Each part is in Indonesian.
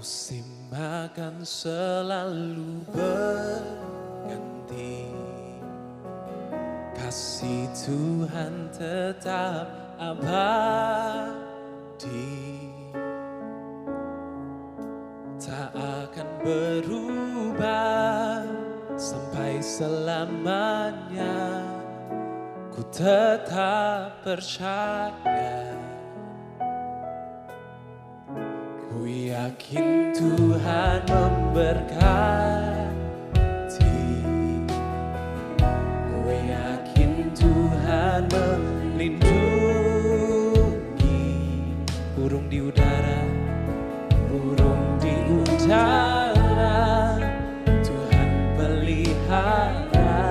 Musim akan selalu berganti, kasih Tuhan tetap abadi, tak akan berubah sampai selamanya. Ku tetap percaya, ku yakin Tuhan memberkati, ku yakin Tuhan melindungi. Burung di udara, burung di udara, Tuhan pelihara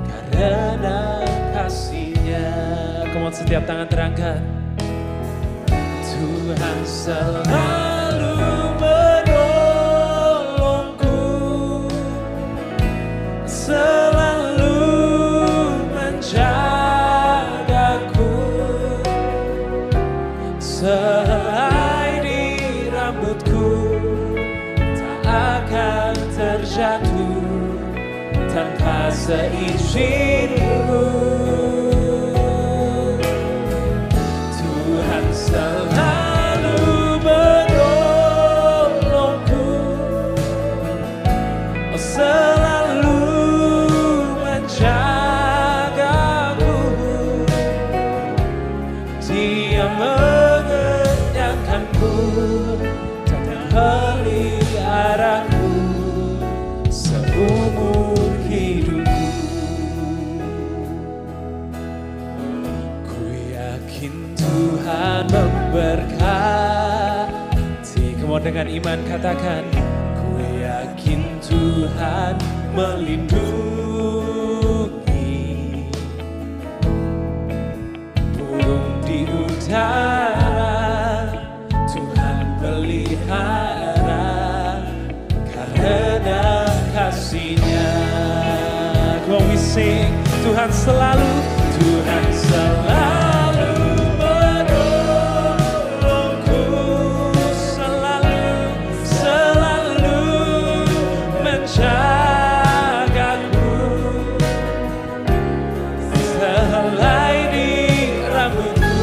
karena kasih-Nya. Come on, setiap tangan terangkat. Tuhan selalu menolongku, selalu menjagaku, sehelai di rambutku tak akan terjatuh tanpa seizinku. Tuhan selalu menolongku, selalu menjagaku, Dia mengenyangkanku dan memeliharaku seumur hidupku. Ku yakin Tuhan memberkati. Kamu dengan iman katakan, ku yakin Tuhan melindungi. Burung di udara, Tuhan pelihara karena kasih-Nya. Come on, we sing. Tuhan selalu menolongku, selalu menjagaku, sehelai di rambutku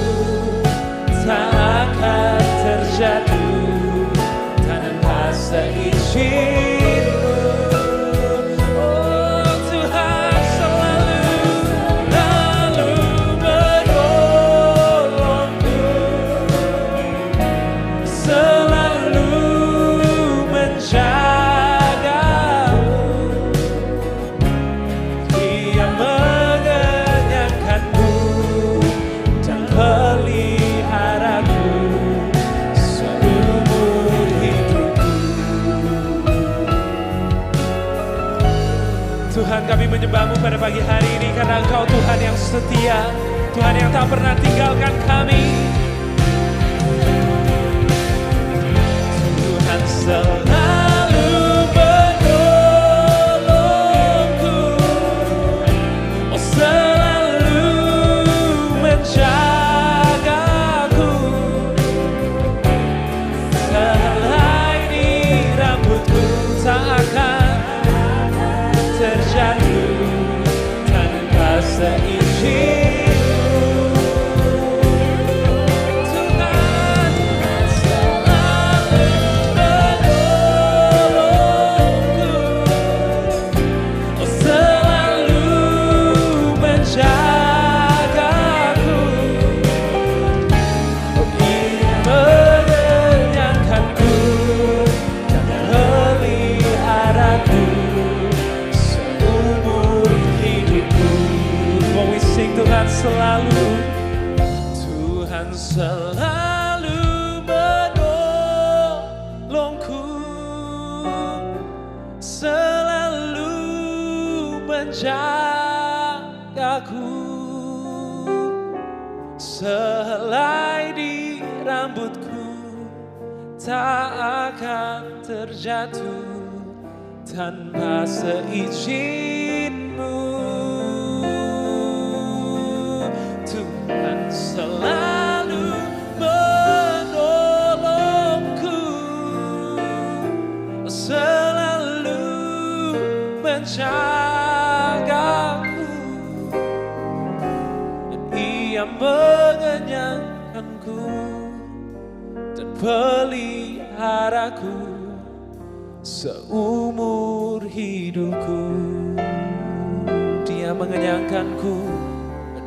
tak akan terjatuh tanpa seizinku. Oh, Tuhan selalu menolongku, selalu menjagaku, Dia mengenyangkanku dan peliharaku seumur hidupku. Tuhan, kami menyembah-Mu pada pagi hari ini karena Engkau Tuhan yang setia, Tuhan yang tak pernah tinggalkan kami. Tuhan selalu menolongku, selalu menjagaku, sehelai di rambutku tak akan terjatuh tanpa seizinku. Tuhan selalu menolongku, selalu menjagaku, Dia mengenyangkanku dan memeliharaku seumur hidupku. When we sing, Tuhan selalu menolongku, selalu menjagaku, sehelai di rambutku tak akan terjatuh tanpa seizin-Mu. Tuhan selalu menolongku, Dia mengenyangkanku dan peliharaku seumur hidupku. Dia mengenyangkanku,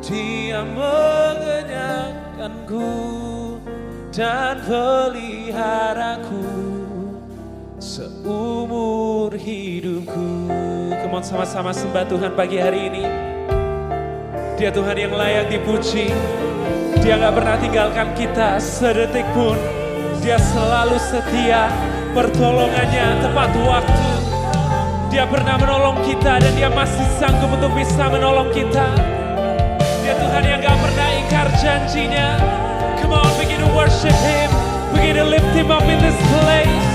Dia mengenyangkanku dan peliharaku seumur hidupku. Come on, sama-sama sembah Tuhan pagi hari ini. Dia Tuhan yang layak dipuji. Dia gak pernah tinggalkan kita sedetik pun. Dia selalu setia, pertolongannya tepat waktu. Dia pernah menolong kita dan Dia masih sanggup untuk bisa menolong kita. Dia Tuhan yang gak pernah ingkar janjinya. Come on, begin to worship Him, begin to lift Him up in this place.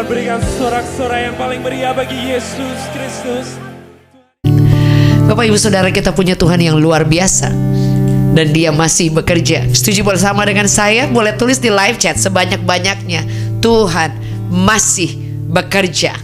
Berikan sorak-sorai yang paling meriah bagi Yesus Kristus. Bapak Ibu Saudara, kita punya Tuhan yang luar biasa dan Dia masih bekerja. Setuju bersama dengan saya? Boleh tulis di live chat sebanyak-banyaknya. Tuhan masih bekerja.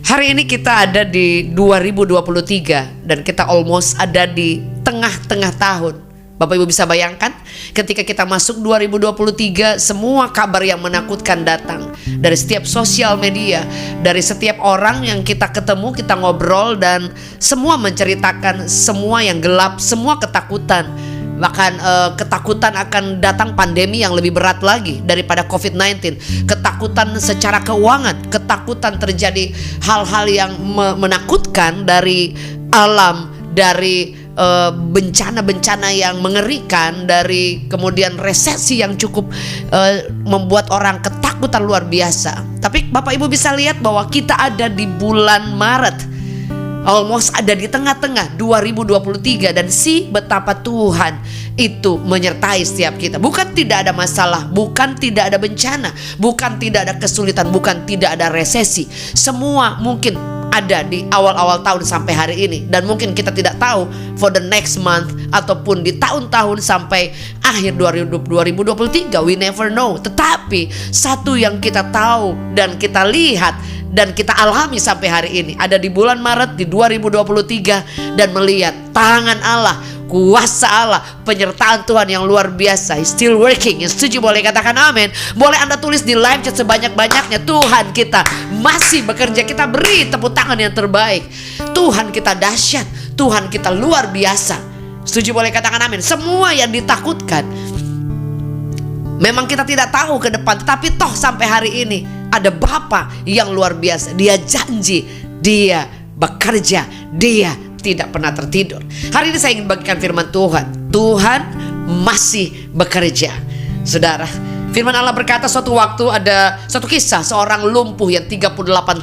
Hari ini kita ada di 2023 dan kita almost ada di tengah-tengah tahun. Bapak Ibu bisa bayangkan ketika kita masuk 2023, semua kabar yang menakutkan datang dari setiap sosial media, dari setiap orang yang kita ketemu, kita ngobrol, dan semua menceritakan semua yang gelap, semua ketakutan. Bahkan ketakutan akan datang pandemi yang lebih berat lagi daripada COVID-19. Ketakutan secara keuangan, ketakutan terjadi hal-hal yang menakutkan dari alam, dari bencana-bencana yang mengerikan, dari kemudian resesi yang cukup membuat orang ketakutan luar biasa. Tapi Bapak Ibu bisa lihat bahwa kita ada di bulan Maret, almost ada di tengah-tengah 2023, dan betapa Tuhan itu menyertai setiap kita. Bukan tidak ada masalah, bukan tidak ada bencana, bukan tidak ada kesulitan, bukan tidak ada resesi. Semua mungkin ada di awal-awal tahun sampai hari ini, dan mungkin kita tidak tahu for the next month ataupun di tahun-tahun sampai akhir 2023, we never know. Tetapi satu yang kita tahu dan kita lihat dan kita alami sampai hari ini, ada di bulan Maret di 2023, dan melihat tangan Allah, kuasa Allah, penyertaan Tuhan yang luar biasa. He's still working. Yang setuju boleh katakan amin. Boleh Anda tulis di live chat sebanyak-banyaknya. Tuhan kita masih bekerja. Kita beri tepuk tangan yang terbaik. Tuhan kita dahsyat, Tuhan kita luar biasa. Setuju boleh katakan amin. Semua yang ditakutkan, memang kita tidak tahu ke depan, tapi toh sampai hari ini ada Bapa yang luar biasa. Dia janji, Dia bekerja, Dia tidak pernah tertidur. Hari ini saya ingin bagikan firman Tuhan. Tuhan masih bekerja. Saudara, firman Allah berkata, suatu waktu ada satu kisah seorang lumpuh yang 38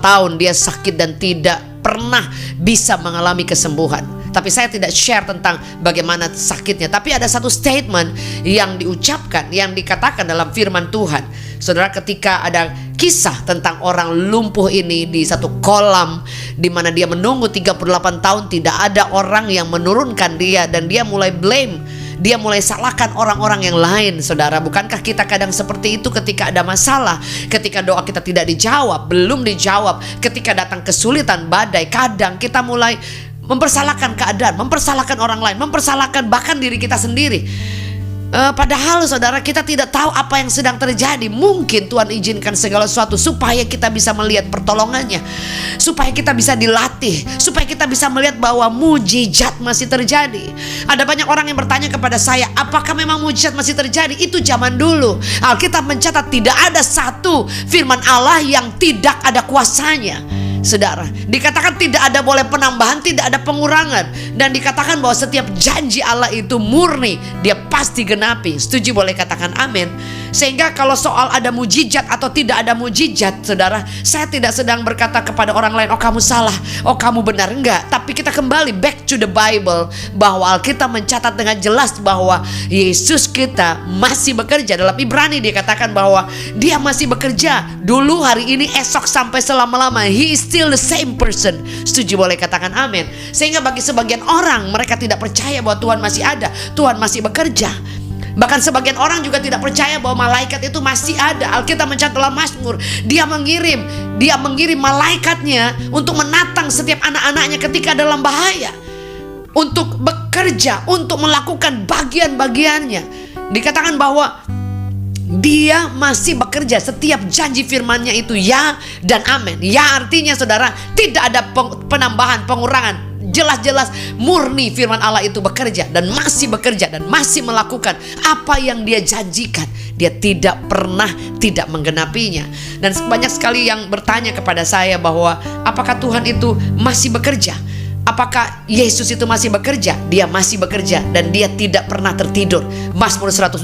tahun dia sakit dan tidak pernah bisa mengalami kesembuhan. Tapi saya tidak share tentang bagaimana sakitnya. Tapi ada satu statement yang diucapkan, yang dikatakan dalam firman Tuhan. Saudara, ketika ada kisah tentang orang lumpuh ini di satu kolam, di mana dia menunggu 38 tahun, tidak ada orang yang menurunkan dia, dan dia mulai blame, dia mulai salahkan orang-orang yang lain. Saudara, bukankah kita kadang seperti itu ketika ada masalah, ketika doa kita tidak dijawab, belum dijawab, ketika datang kesulitan, badai, kadang kita mulai mempersalahkan keadaan, mempersalahkan orang lain, mempersalahkan bahkan diri kita sendiri. Padahal saudara, kita tidak tahu apa yang sedang terjadi. Mungkin Tuhan izinkan segala sesuatu supaya kita bisa melihat pertolongannya, supaya kita bisa dilatih, supaya kita bisa melihat bahwa mujizat masih terjadi. Ada banyak orang yang bertanya kepada saya, apakah memang mujizat masih terjadi? Itu zaman dulu. Alkitab mencatat tidak ada satu firman Allah yang tidak ada kuasanya. Saudara, dikatakan tidak ada boleh penambahan, tidak ada pengurangan, dan dikatakan bahwa setiap janji Allah itu murni, dia pasti genapi. Setuju boleh katakan amin. Sehingga kalau soal ada mujizat atau tidak ada mujizat, saudara, saya tidak sedang berkata kepada orang lain, oh kamu salah, oh kamu benar, enggak. Tapi kita kembali back to the Bible, bahwa Alkitab mencatat dengan jelas bahwa Yesus kita masih bekerja. Dalam Ibrani dia katakan bahwa dia masih bekerja dulu, hari ini, esok, sampai selama-lama. He is still the same person. Setuju boleh katakan amin. Sehingga bagi sebagian orang, mereka tidak percaya bahwa Tuhan masih ada, Tuhan masih bekerja. Bahkan sebagian orang juga tidak percaya bahwa malaikat itu masih ada. Alkitab mencatat dalam Mazmur, dia mengirim malaikatnya untuk menatang setiap anak-anaknya ketika dalam bahaya, untuk bekerja, untuk melakukan bagian-bagiannya. Dikatakan bahwa dia masih bekerja. Setiap janji firman-Nya itu ya dan amin. Ya artinya saudara, tidak ada penambahan, pengurangan. Jelas-jelas murni firman Allah itu bekerja, dan masih bekerja, dan masih melakukan apa yang dia janjikan. Dia tidak pernah tidak menggenapinya. Dan banyak sekali yang bertanya kepada saya bahwa apakah Tuhan itu masih bekerja? Apakah Yesus itu masih bekerja? Dia masih bekerja, dan dia tidak pernah tertidur. Mazmur 121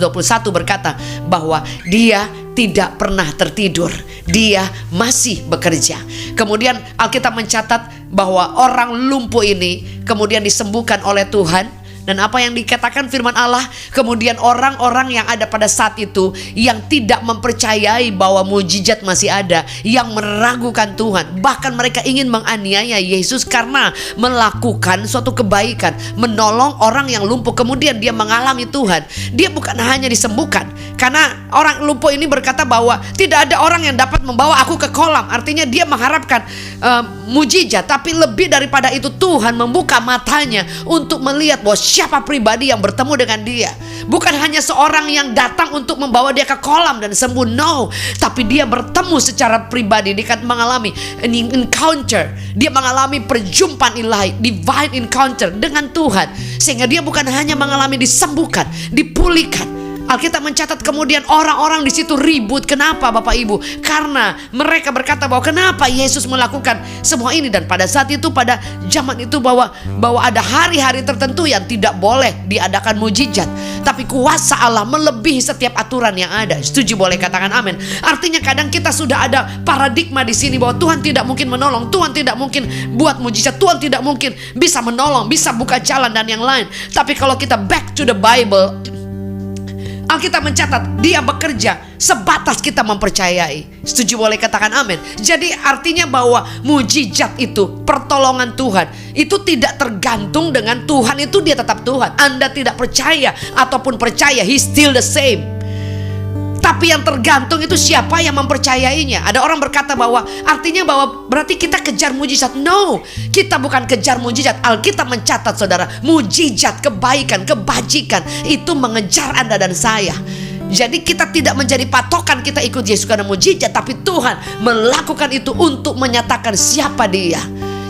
berkata bahwa dia tidak pernah tertidur, dia masih bekerja. Kemudian Alkitab mencatat bahwa orang lumpuh ini kemudian disembuhkan oleh Tuhan. Dan apa yang dikatakan firman Allah, kemudian orang-orang yang ada pada saat itu yang tidak mempercayai bahwa mujizat masih ada, yang meragukan Tuhan, bahkan mereka ingin menganiaya Yesus karena melakukan suatu kebaikan, menolong orang yang lumpuh. Kemudian dia mengalami Tuhan. Dia bukan hanya disembuhkan, karena orang lumpuh ini berkata bahwa tidak ada orang yang dapat membawa aku ke kolam. Artinya dia mengharapkan mujizat, tapi lebih daripada itu Tuhan membuka matanya untuk melihat bahwa siapa pribadi yang bertemu dengan dia. Bukan hanya seorang yang datang untuk membawa dia ke kolam dan sembuh, no. Tapi dia bertemu secara pribadi. Dia mengalami an encounter. Dia mengalami perjumpaan ilahi, divine encounter dengan Tuhan. Sehingga dia bukan hanya mengalami disembuhkan, dipulihkan. Alkitab mencatat kemudian orang-orang di situ ribut. Kenapa Bapak Ibu? Karena mereka berkata bahwa kenapa Yesus melakukan semua ini. Dan pada saat itu, pada zaman itu, bahwa ada hari-hari tertentu yang tidak boleh diadakan mujizat, tapi kuasa Allah melebihi setiap aturan yang ada. Setuju boleh katakan amin. Artinya kadang kita sudah ada paradigma di sini bahwa Tuhan tidak mungkin menolong, Tuhan tidak mungkin buat mujizat, Tuhan tidak mungkin bisa menolong, bisa buka jalan dan yang lain. Tapi kalau kita back to the Bible, Alkitab mencatat dia bekerja sebatas kita mempercayai. Setuju boleh katakan amin. Jadi artinya bahwa mujizat itu, pertolongan Tuhan itu tidak tergantung dengan Tuhan itu, dia tetap Tuhan. Anda tidak percaya ataupun percaya, He still the same. Tapi yang tergantung itu siapa yang mempercayainya. Ada orang berkata bahwa artinya bahwa berarti kita kejar mujizat. No, kita bukan kejar mujizat. Alkitab mencatat saudara, mujizat, kebaikan, kebajikan itu mengejar Anda dan saya. Jadi kita tidak menjadi patokan kita ikut Yesus karena mujizat, tapi Tuhan melakukan itu untuk menyatakan siapa dia,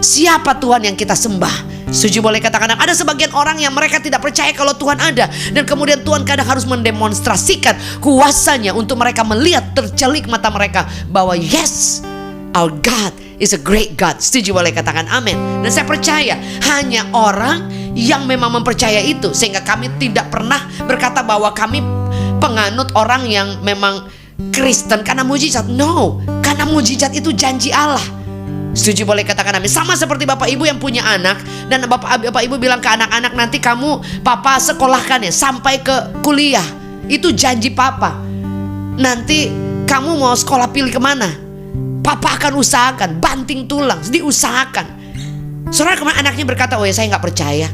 siapa Tuhan yang kita sembah. Setuju boleh katakan. Ada sebagian orang yang mereka tidak percaya kalau Tuhan ada, dan kemudian Tuhan kadang harus mendemonstrasikan kuasanya untuk mereka melihat, tercelik mata mereka bahwa yes, our God is a great God. Setuju boleh katakan amin. Dan saya percaya hanya orang yang memang mempercaya itu, sehingga kami tidak pernah berkata bahwa kami penganut orang yang memang Kristen karena mujizat. No, karena mujizat itu janji Allah. Setuju boleh katakan amin. Sama seperti bapak ibu yang punya anak, dan bapak ibu bilang ke anak-anak, nanti kamu papa sekolahkan ya sampai ke kuliah. Itu janji papa. Nanti kamu mau sekolah pilih kemana, papa akan usahakan, banting tulang, diusahakan. Saudara, kemarin anaknya berkata, oh ya saya gak percaya.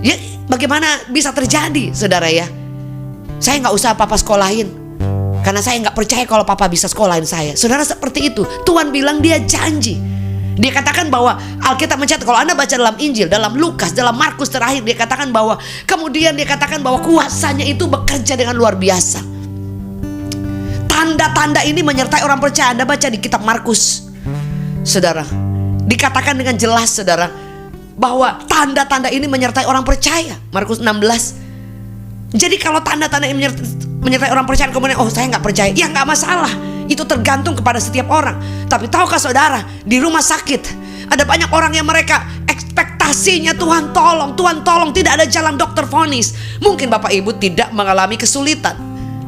Ya bagaimana bisa terjadi saudara ya? Saya gak usah papa sekolahin, karena saya gak percaya kalau papa bisa sekolahin saya. Saudara, seperti itu. Tuhan bilang, dia janji. Dia katakan bahwa Alkitab mencatat, kalau Anda baca dalam Injil, dalam Lukas, dalam Markus terakhir, dia katakan bahwa kemudian dia katakan bahwa kuasanya itu bekerja dengan luar biasa. Tanda-tanda ini menyertai orang percaya. Anda baca di kitab Markus, saudara, dikatakan dengan jelas saudara bahwa tanda-tanda ini menyertai orang percaya. Markus 16. Jadi kalau tanda-tanda ini menyertai orang percaya, kemudian oh saya gak percaya, ya gak masalah. Itu tergantung kepada setiap orang. Tapi tahukah saudara, di rumah sakit ada banyak orang yang mereka ekspektasinya Tuhan tolong, tidak ada jalan dokter vonis. Mungkin bapak ibu tidak mengalami kesulitan,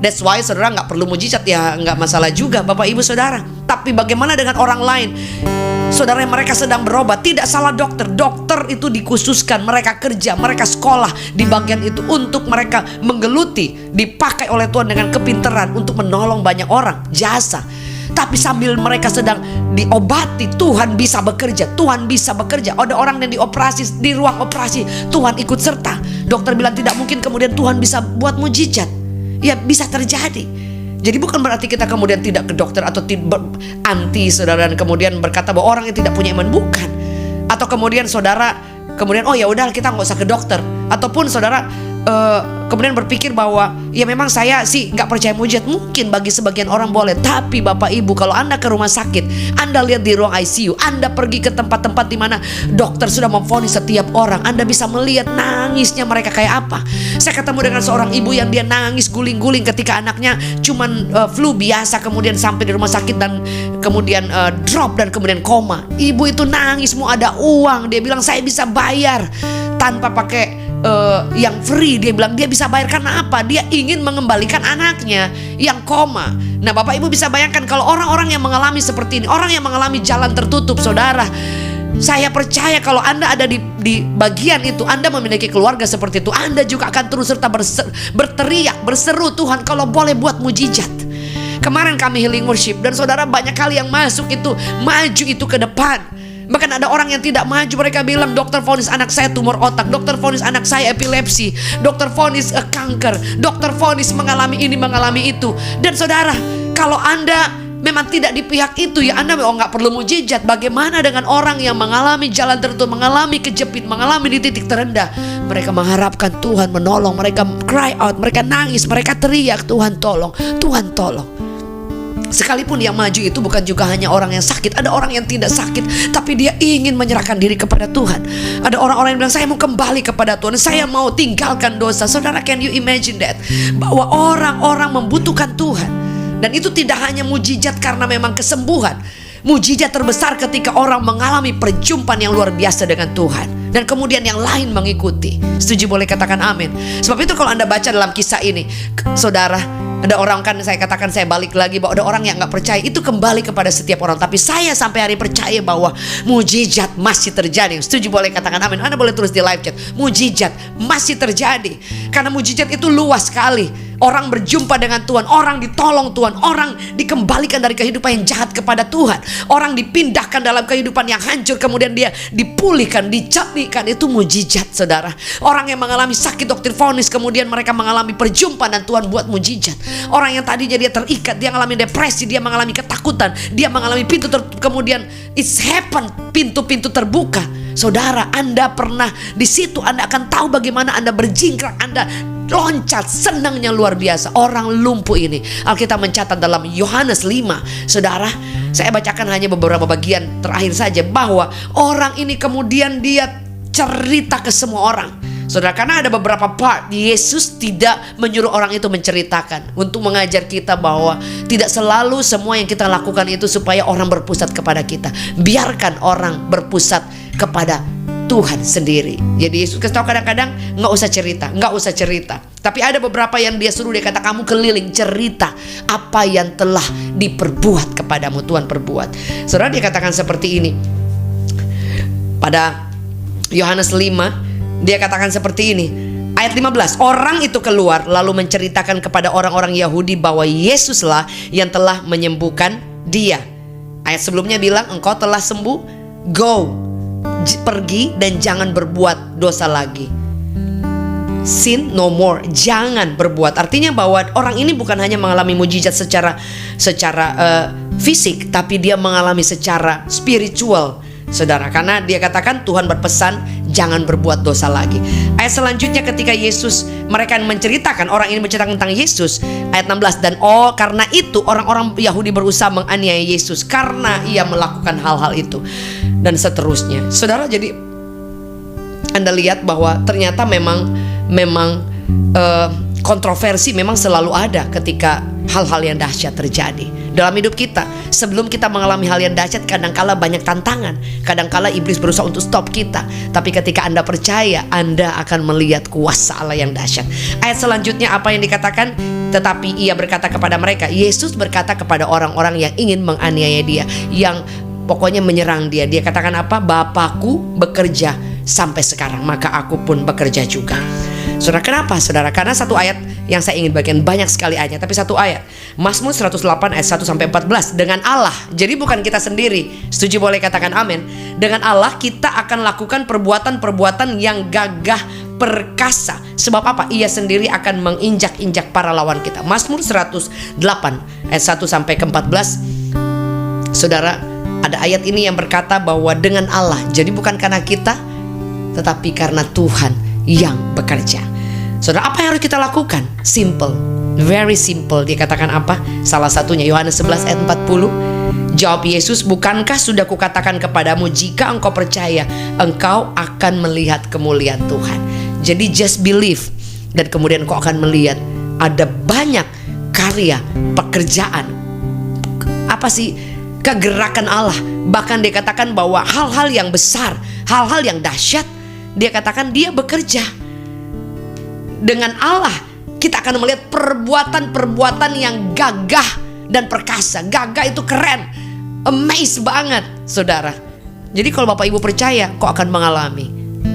that's why saudara gak perlu mujizat, ya gak masalah juga bapak ibu saudara. Tapi bagaimana dengan orang lain, saudara, yang mereka sedang berobat? Tidak salah dokter. Dokter itu dikhususkan, mereka kerja, mereka sekolah di bagian itu untuk mereka menggeluti, dipakai oleh Tuhan dengan kepintaran untuk menolong banyak orang, jasa. Tapi sambil mereka sedang diobati, Tuhan bisa bekerja. Tuhan bisa bekerja. Ada orang yang dioperasi, di ruang operasi Tuhan ikut serta. Dokter bilang tidak mungkin, kemudian Tuhan bisa buat mujizat. Ya bisa terjadi. Jadi bukan berarti kita kemudian tidak ke dokter atau anti saudara, dan kemudian berkata bahwa orang yang tidak punya iman, bukan. Atau kemudian saudara kemudian oh ya udah kita nggak usah ke dokter, ataupun saudara kemudian berpikir bahwa ya memang saya sih nggak percaya mujizat. Mungkin bagi sebagian orang boleh, tapi bapak ibu, kalau Anda ke rumah sakit, Anda lihat di ruang ICU, Anda pergi ke tempat-tempat di mana dokter sudah memvonis setiap orang, Anda bisa melihat nangisnya mereka kayak apa. Saya ketemu dengan seorang ibu yang dia nangis guling-guling ketika anaknya cuman flu biasa, kemudian sampai di rumah sakit dan kemudian drop dan kemudian koma. Ibu itu nangis, mau ada uang, dia bilang saya bisa bayar tanpa pakai yang free. Dia bilang dia bisa bayar karena apa? Dia ingin mengembalikan anaknya yang koma. Nah bapak ibu bisa bayangkan kalau orang-orang yang mengalami seperti ini, orang yang mengalami jalan tertutup, saudara, saya percaya kalau Anda ada di bagian itu, Anda memiliki keluarga seperti itu, Anda juga akan terus serta berteriak, berseru, Tuhan kalau boleh buat mujizat. Kemarin kami healing worship, dan saudara banyak kali yang masuk itu, maju itu ke depan. Bahkan ada orang yang tidak maju, mereka bilang dokter vonis anak saya tumor otak, dokter vonis anak saya epilepsi, dokter vonis kanker, dokter vonis mengalami ini mengalami itu. Dan saudara, kalau Anda memang tidak di pihak itu, ya Anda nggak perlu mujizat. Bagaimana dengan orang yang mengalami jalan tertutup, mengalami kejepit, mengalami di titik terendah? Mereka mengharapkan Tuhan menolong, mereka cry out, mereka nangis, mereka teriak, Tuhan tolong, Tuhan tolong. Sekalipun yang maju itu bukan juga hanya orang yang sakit, ada orang yang tidak sakit tapi dia ingin menyerahkan diri kepada Tuhan. Ada orang-orang yang bilang saya mau kembali kepada Tuhan, saya mau tinggalkan dosa. Saudara, can you imagine that? Bahwa orang-orang membutuhkan Tuhan. Dan itu tidak hanya mujizat karena memang kesembuhan. Mujizat terbesar ketika orang mengalami perjumpaan yang luar biasa dengan Tuhan, dan kemudian yang lain mengikuti. Setuju boleh katakan amin. Sebab itu kalau Anda baca dalam kisah ini, saudara, ada orang, kan saya katakan, saya balik lagi bahwa ada orang yang gak percaya, itu kembali kepada setiap orang. Tapi saya sampai hari percaya bahwa mujizat masih terjadi. Setuju boleh katakan amin. Anda boleh tulis di live chat, mujizat masih terjadi. Karena mujizat itu luas sekali. Orang berjumpa dengan Tuhan, orang ditolong Tuhan, orang dikembalikan dari kehidupan yang jahat kepada Tuhan, orang dipindahkan dalam kehidupan yang hancur, kemudian dia dipulihkan, dicapkan. Itu mujizat, saudara. Orang yang mengalami sakit dokter vonis, kemudian mereka mengalami perjumpaan dan Tuhan buat mujizat. Orang yang tadinya dia terikat, dia mengalami depresi, dia mengalami ketakutan, dia mengalami pintu tertutup, kemudian it's happen, pintu-pintu terbuka. Saudara, Anda pernah di situ, Anda akan tahu bagaimana Anda berjingkrak, Anda loncat, senangnya luar biasa. Orang lumpuh ini, Alkitab mencatat dalam Yohanes 5, saudara, saya bacakan hanya beberapa bagian terakhir saja, bahwa orang ini kemudian dia cerita ke semua orang. Saudara, karena ada beberapa part, Yesus tidak menyuruh orang itu menceritakan, untuk mengajar kita bahwa tidak selalu semua yang kita lakukan itu supaya orang berpusat kepada kita. Biarkan orang berpusat kepada Tuhan sendiri. Jadi Yesus kasih tahu kadang-kadang nggak usah cerita. Tapi ada beberapa yang dia suruh, dia kata kamu keliling cerita apa yang telah diperbuat kepadamu, Tuhan perbuat. Saudara, dia katakan seperti ini. Pada Yohanes 5, dia katakan seperti ini. Ayat 15, orang itu keluar lalu menceritakan kepada orang-orang Yahudi bahwa Yesuslah yang telah menyembuhkan dia. Ayat sebelumnya bilang, engkau telah sembuh, go, pergi dan jangan berbuat dosa lagi. Sin no more, jangan berbuat. Artinya bahwa orang ini bukan hanya mengalami mujizat secara fisik, tapi dia mengalami secara spiritual, saudara. Karena dia katakan Tuhan berpesan jangan berbuat dosa lagi. Ayat selanjutnya ketika mereka menceritakan, orang ini menceritakan tentang Yesus. Ayat 16, dan karena itu orang-orang Yahudi berusaha menganiaya Yesus karena ia melakukan hal-hal itu. Dan seterusnya. Saudara, jadi Anda lihat bahwa ternyata memang kontroversi memang selalu ada ketika hal-hal yang dahsyat terjadi dalam hidup kita. Sebelum kita mengalami hal yang dahsyat, kadangkala banyak tantangan, kadangkala iblis berusaha untuk stop kita. Tapi ketika Anda percaya, Anda akan melihat kuasa Allah yang dahsyat. Ayat selanjutnya apa yang dikatakan? Tetapi ia berkata kepada mereka, Yesus berkata kepada orang-orang yang ingin menganiaya dia, yang pokoknya menyerang dia. Dia katakan apa? Bapakku bekerja sampai sekarang, maka aku pun bekerja juga. Saudara, kenapa saudara? Karena satu ayat yang saya ingin bagikan, banyak sekali ayatnya, tapi satu ayat. Mazmur 108 ayat 1-14. Dengan Allah, jadi bukan kita sendiri. Setuju, boleh katakan amin. Dengan Allah kita akan lakukan perbuatan-perbuatan yang gagah perkasa. Sebab apa? Ia sendiri akan menginjak-injak para lawan kita. Mazmur 108 ayat 1-14. Saudara, ada ayat ini yang berkata bahwa dengan Allah, jadi bukan karena kita, tetapi karena Tuhan yang bekerja. Saudara, apa yang harus kita lakukan? Simple, very simple. Dia katakan apa? Salah satunya Yohanes 11 ayat 40. Jawab Yesus, bukankah sudah kukatakan kepadamu, jika engkau percaya, engkau akan melihat kemuliaan Tuhan. Jadi just believe, dan kemudian engkau akan melihat ada banyak karya, pekerjaan, apa sih, kegerakan Allah. Bahkan dia katakan bahwa hal-hal yang besar, hal-hal yang dahsyat, dia katakan dia bekerja. Dengan Allah kita akan melihat perbuatan-perbuatan yang gagah dan perkasa. Gagah itu keren, amaze banget, saudara. Jadi kalau Bapak Ibu percaya, kok akan mengalami.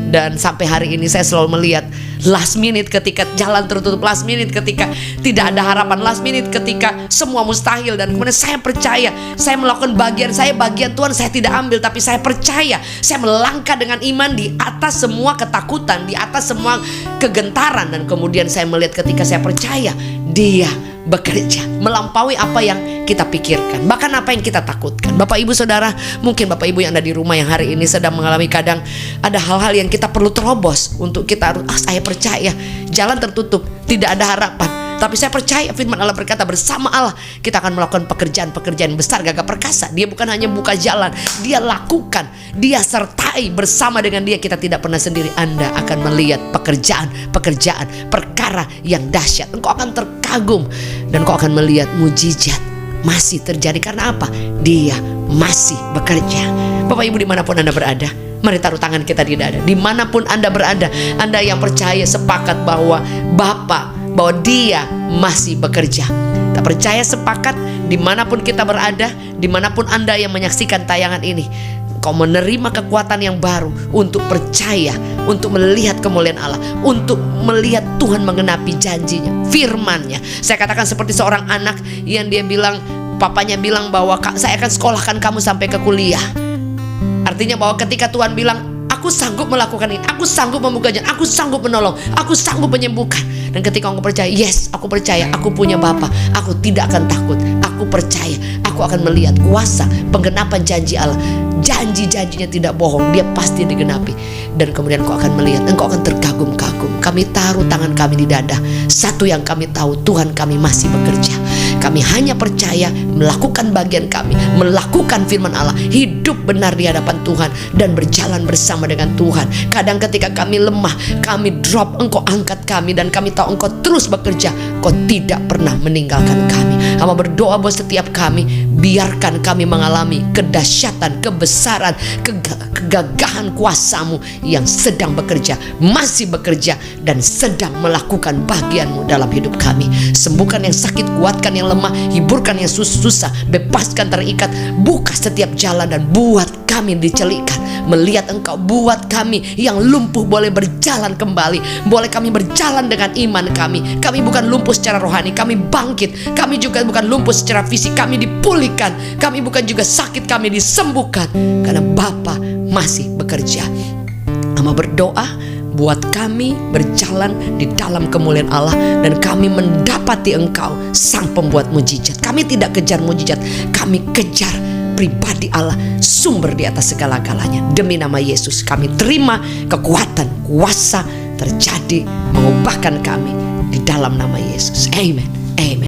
Dan sampai hari ini saya selalu melihat last minute, ketika jalan tertutup, last minute ketika tidak ada harapan, last minute ketika semua mustahil. Dan kemudian saya percaya, saya melakukan bagian saya, bagian Tuhan saya tidak ambil, tapi saya percaya, saya melangkah dengan iman di atas semua ketakutan, di atas semua kegentaran. Dan kemudian saya melihat ketika saya percaya, Dia bekerja melampaui apa yang kita pikirkan, bahkan apa yang kita takutkan. Bapak Ibu Saudara, mungkin Bapak Ibu yang ada di rumah yang hari ini sedang mengalami, kadang ada hal-hal yang kita perlu terobos untuk kita harus, saya percaya jalan tertutup, tidak ada harapan. Tapi saya percaya firman Allah berkata, bersama Allah kita akan melakukan pekerjaan-pekerjaan besar, gagah perkasa. Dia bukan hanya buka jalan, Dia lakukan, Dia sertai. Bersama dengan Dia kita tidak pernah sendiri. Anda akan melihat pekerjaan, perkara yang dahsyat. Engkau akan terkagum dan engkau akan melihat mujizat masih terjadi. Karena apa? Dia masih bekerja. Bapak Ibu dimanapun Anda berada, mari taruh tangan kita di dada. Dimanapun Anda berada, Anda yang percaya sepakat bahwa bahwa Dia masih bekerja. Kita percaya sepakat, dimanapun kita berada, dimanapun Anda yang menyaksikan tayangan ini, kau menerima kekuatan yang baru untuk percaya, untuk melihat kemuliaan Allah, untuk melihat Tuhan menggenapi janjinya, firman-Nya. Saya katakan seperti seorang anak yang dia bilang, papanya bilang bahwa saya akan sekolahkan kamu sampai ke kuliah. Artinya bahwa ketika Tuhan bilang, aku sanggup melakukan ini, aku sanggup membuka jalan, aku sanggup menolong, aku sanggup menyembuhkan. Dan ketika engkau percaya, yes, aku percaya, aku punya Bapa, aku tidak akan takut. Aku percaya, aku akan melihat kuasa penggenapan janji Allah. Janji-janjinya tidak bohong, Dia pasti digenapi. Dan kemudian engkau akan melihat, engkau akan terkagum-kagum. Kami taruh tangan kami di dada. Satu yang kami tahu, Tuhan kami masih bekerja. Kami hanya percaya, melakukan bagian kami, melakukan firman Allah, hidup benar di hadapan Tuhan, dan berjalan bersama dengan Tuhan. Kadang ketika kami lemah, kami drop, Engkau angkat kami, dan kami tahu Engkau terus bekerja. Engkau tidak pernah meninggalkan kami. Hamba berdoa buat setiap kami, biarkan kami mengalami kedahsyatan, kebesaran, kegagahan kuasa-Mu yang sedang bekerja, masih bekerja, dan sedang melakukan bagian-Mu dalam hidup kami. Sembuhkan yang sakit, kuatkan yang lemah, hiburkan yang susah, bebaskan terikat, buka setiap jalan, dan buat kami dicelikan melihat Engkau. Buat kami yang lumpuh boleh berjalan kembali, boleh kami berjalan dengan iman kami. Kami bukan lumpuh secara rohani, kami bangkit. Kami juga bukan lumpuh secara fisik, kami dipulihkan. Kami bukan juga sakit, kami disembuhkan, karena Bapa masih bekerja. Hamba berdoa buat kami berjalan di dalam kemuliaan Allah, dan kami mendapati Engkau, Sang Pembuat mujizat. Kami tidak kejar mujizat, kami kejar pribadi Allah, sumber di atas segala-galanya. Demi nama Yesus kami terima kekuatan, kuasa terjadi, mengubahkan kami di dalam nama Yesus. Amen. Amen.